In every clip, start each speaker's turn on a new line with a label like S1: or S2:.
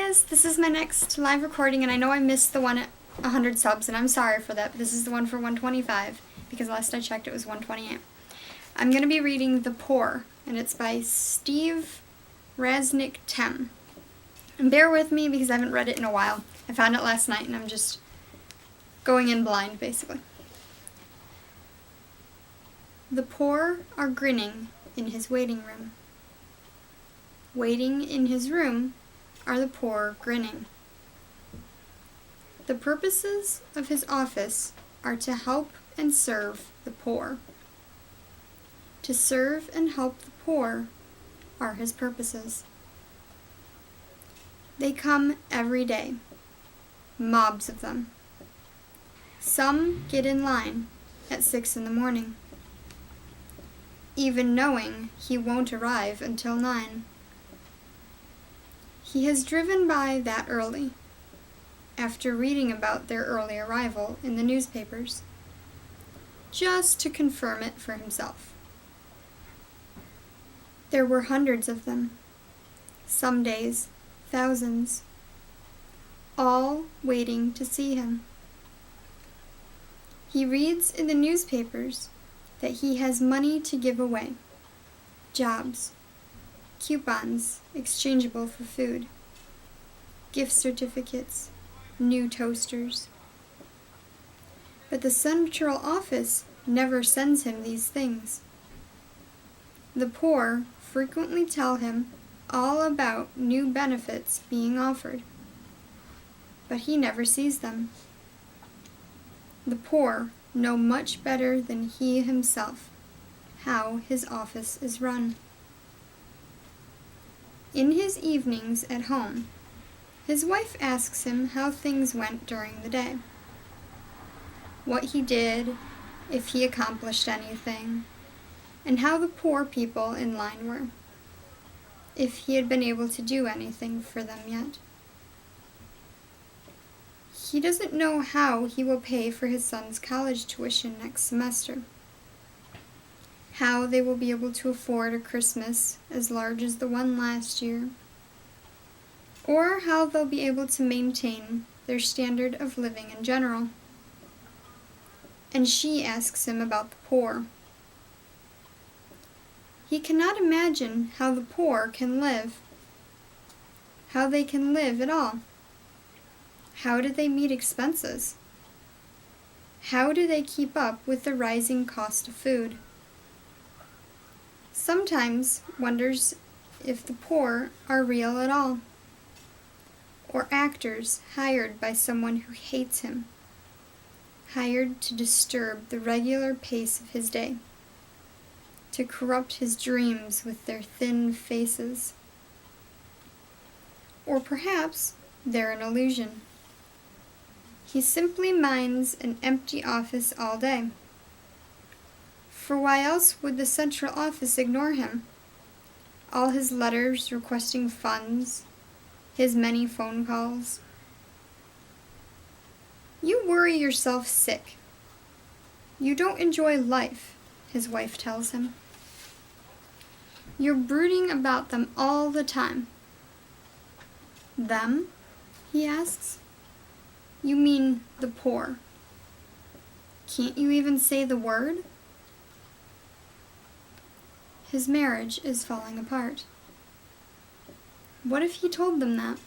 S1: guys, this is my next live recording, and I know I missed the one at 100 subs, and I'm sorry for that, but this is the one for 125, because last I checked it was 128. I'm going to be reading The Poor, and it's by Steve Rasnic Tem. And bear with me because I haven't read it in a while. I found it last night, and I'm just going in blind, basically. The poor are grinning in his waiting room. Waiting in his room are the poor grinning. The purposes of his office are to help and serve the poor. To serve and help the poor are his purposes. They come every day, mobs of them. Some get in line at 6 in the morning, even knowing he won't arrive until 9. He has driven by that early, after reading about their early arrival in the newspapers, just to confirm it for himself. There were hundreds of them, some days thousands, all waiting to see him. He reads in the newspapers that he has money to give away, jobs, coupons exchangeable for food, gift certificates, new toasters. But the central office never sends him these things. The poor frequently tell him all about new benefits being offered, but he never sees them. The poor know much better than he himself how his office is run. In his evenings at home, his wife asks him how things went during the day, what he did, if he accomplished anything, and how the poor people in line were, if he had been able to do anything for them yet. He doesn't know how he will pay for his son's college tuition next semester, how they will be able to afford a Christmas as large as the one last year, or how they'll be able to maintain their standard of living in general. And she asks him about the poor. He cannot imagine how the poor can live, how they can live at all. How do they meet expenses? How do they keep up with the rising cost of food? Sometimes wonders if the poor are real at all, or actors hired by someone who hates him, hired to disturb the regular pace of his day, to corrupt his dreams with their thin faces. Or perhaps they're an illusion. He simply minds an empty office all day. For why else would the central office ignore him? All his letters requesting funds, his many phone calls. You worry yourself sick. You don't enjoy life, his wife tells him. You're brooding about them all the time. Them? He asks. You mean the poor. Can't you even say the word? His marriage is falling apart. What if he told them that?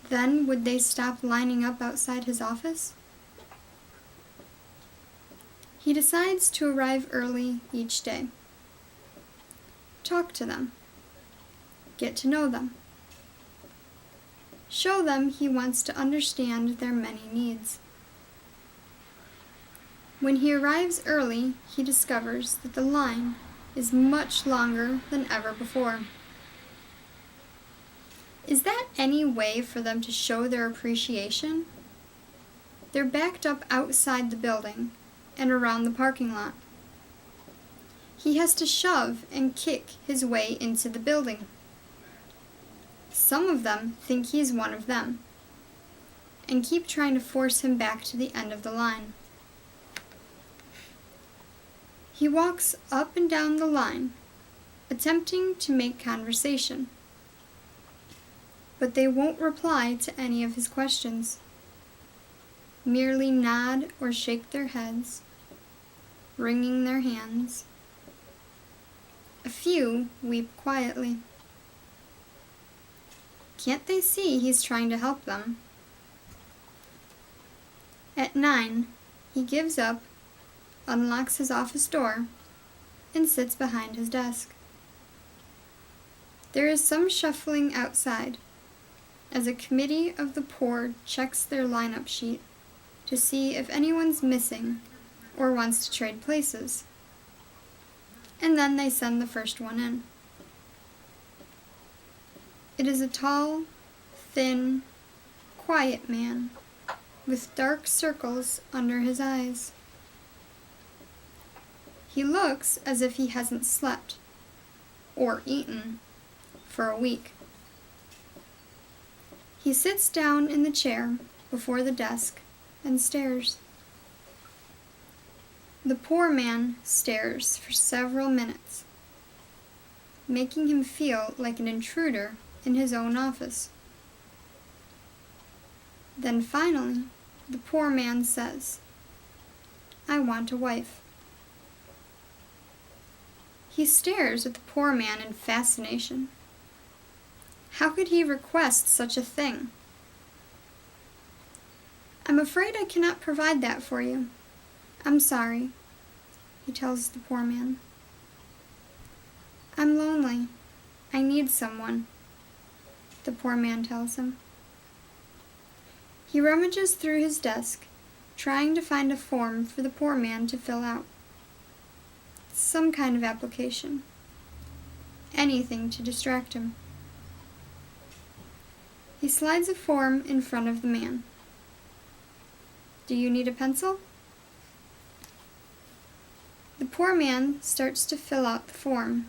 S1: Then would they stop lining up outside his office? He decides to arrive early each day. Talk to them. Get to know them. Show them he wants to understand their many needs. When he arrives early, he discovers that the line is much longer than ever before. Is that any way for them to show their appreciation? They're backed up outside the building and around the parking lot. He has to shove and kick his way into the building. Some of them think he's one of them and keep trying to force him back to the end of the line. He walks up and down the line, attempting to make conversation. but they won't reply to any of his questions. Merely nod or shake their heads, wringing their hands. A few weep quietly. Can't they see he's trying to help them? At 9, he gives up, unlocks his office door, and sits behind his desk. There is some shuffling outside, as a committee of the poor checks their lineup sheet to see if anyone's missing or wants to trade places. And then they send the first one in. It is a tall, thin, quiet man with dark circles under his eyes. He looks as if he hasn't slept or eaten for a week. He sits down in the chair before the desk and stares. The poor man stares for several minutes, making him feel like an intruder in his own office. Then finally, the poor man says, "I want a wife." He stares at the poor man in fascination. How could he request such a thing? "I'm afraid I cannot provide that for you. I'm sorry," he tells the poor man. "I'm lonely. I need someone," the poor man tells him. He rummages through his desk, trying to find a form for the poor man to fill out. Some kind of application. Anything to distract him. He slides a form in front of the man. "Do you need a pencil?" The poor man starts to fill out the form.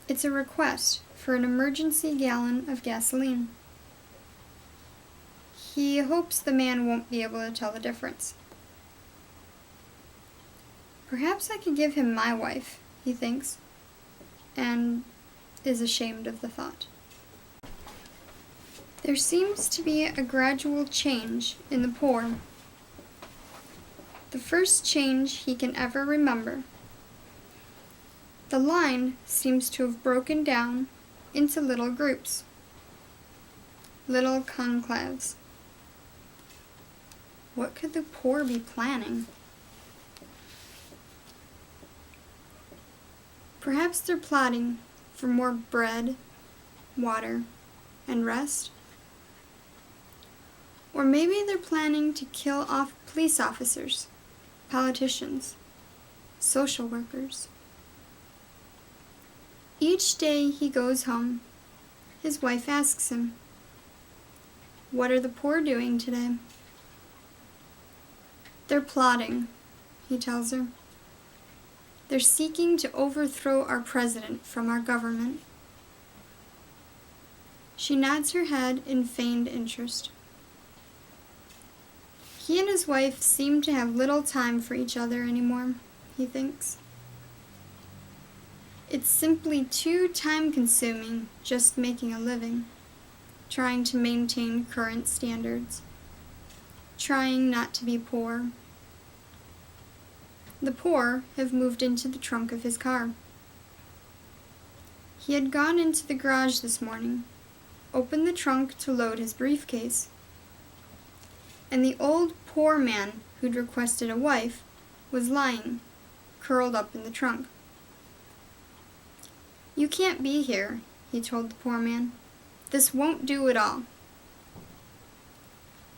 S1: It's a request for an emergency gallon of gasoline. He hopes the man won't be able to tell the difference. Perhaps I could give him my wife, he thinks, and is ashamed of the thought. There seems to be a gradual change in the poor. The first change he can ever remember. The line seems to have broken down into little groups, little conclaves. What could the poor be planning? Perhaps they're plotting for more bread, water, and rest. Or maybe they're planning to kill off police officers, politicians, social workers. Each day he goes home, his wife asks him, "What are the poor doing today?" "They're plotting," he tells her. "They're seeking to overthrow our president from our government." She nods her head in feigned interest. He and his wife seem to have little time for each other anymore, he thinks. It's simply too time-consuming just making a living, trying to maintain current standards, trying not to be poor. The poor have moved into the trunk of his car. He had gone into the garage this morning, opened the trunk to load his briefcase, and the old poor man who'd requested a wife was lying, curled up in the trunk. "You can't be here," he told the poor man. "This won't do at all."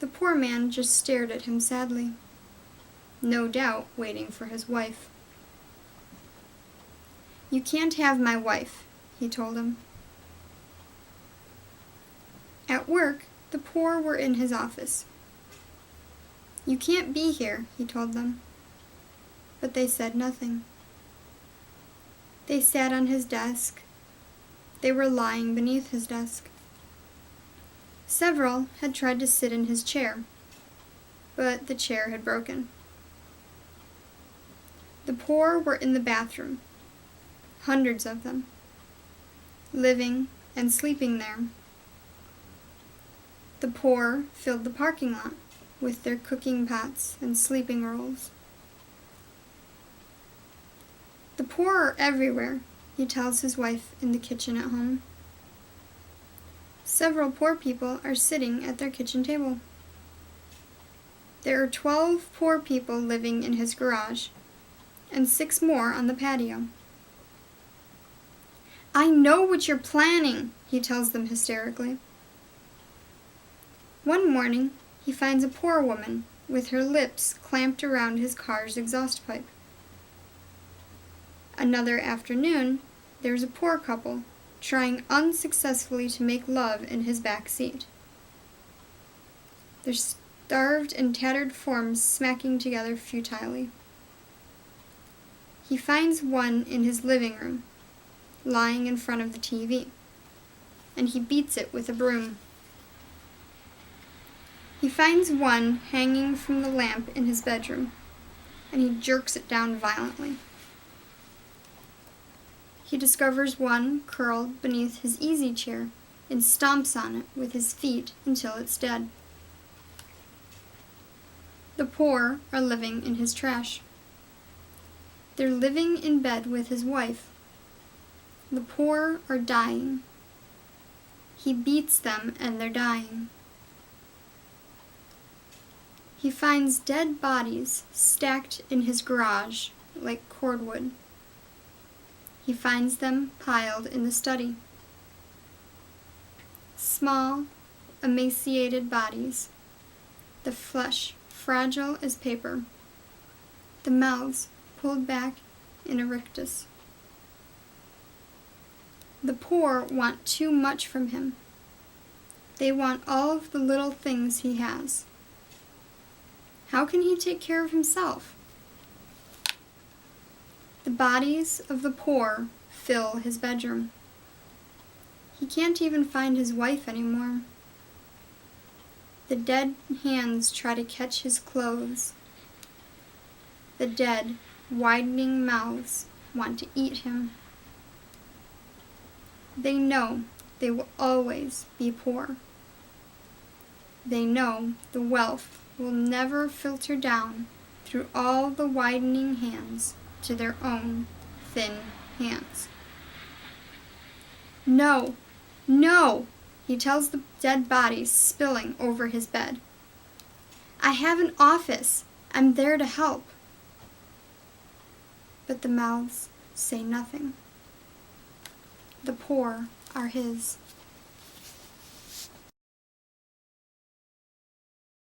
S1: The poor man just stared at him sadly, no doubt waiting for his wife. "You can't have my wife," he told him. At work, the poor were in his office. "You can't be here," he told them. But they said nothing. They sat on his desk. They were lying beneath his desk. Several had tried to sit in his chair, but the chair had broken. The poor were in the bathroom, hundreds of them, living and sleeping there The poor filled the parking lot with their cooking pots and sleeping rolls. The poor are everywhere, he tells his wife in the kitchen at home. Several poor people are sitting at their kitchen table. There are 12 poor people living in his garage, and 6 more on the patio. I know what you're planning, he tells them hysterically. One morning, he finds a poor woman with her lips clamped around his car's exhaust pipe. Another afternoon, there's a poor couple trying unsuccessfully to make love in his back seat. Their starved and tattered forms smacking together futilely. He finds one in his living room, lying in front of the TV, and he beats it with a broom. He finds one hanging from the lamp in his bedroom, and he jerks it down violently. He discovers one curled beneath his easy chair and stomps on it with his feet until it's dead. The poor are living in his trash. They're living in bed with his wife. The poor are dying. He beats them and they're dying. He finds dead bodies stacked in his garage like cordwood. He finds them piled in the study. Small, emaciated bodies, the flesh fragile as paper, the mouths pulled back in a rictus. The poor want too much from him. They want all of the little things he has. How can he take care of himself? The bodies of the poor fill his bedroom. He can't even find his wife anymore. The dead hands try to catch his clothes. The dead, widening mouths want to eat him. They know they will always be poor. They know the wealth will never filter down through all the widening hands to their own thin hands. No, no, he tells the dead bodies spilling over his bed. I have an office. I'm there to help. But the mouths say nothing. The poor are his.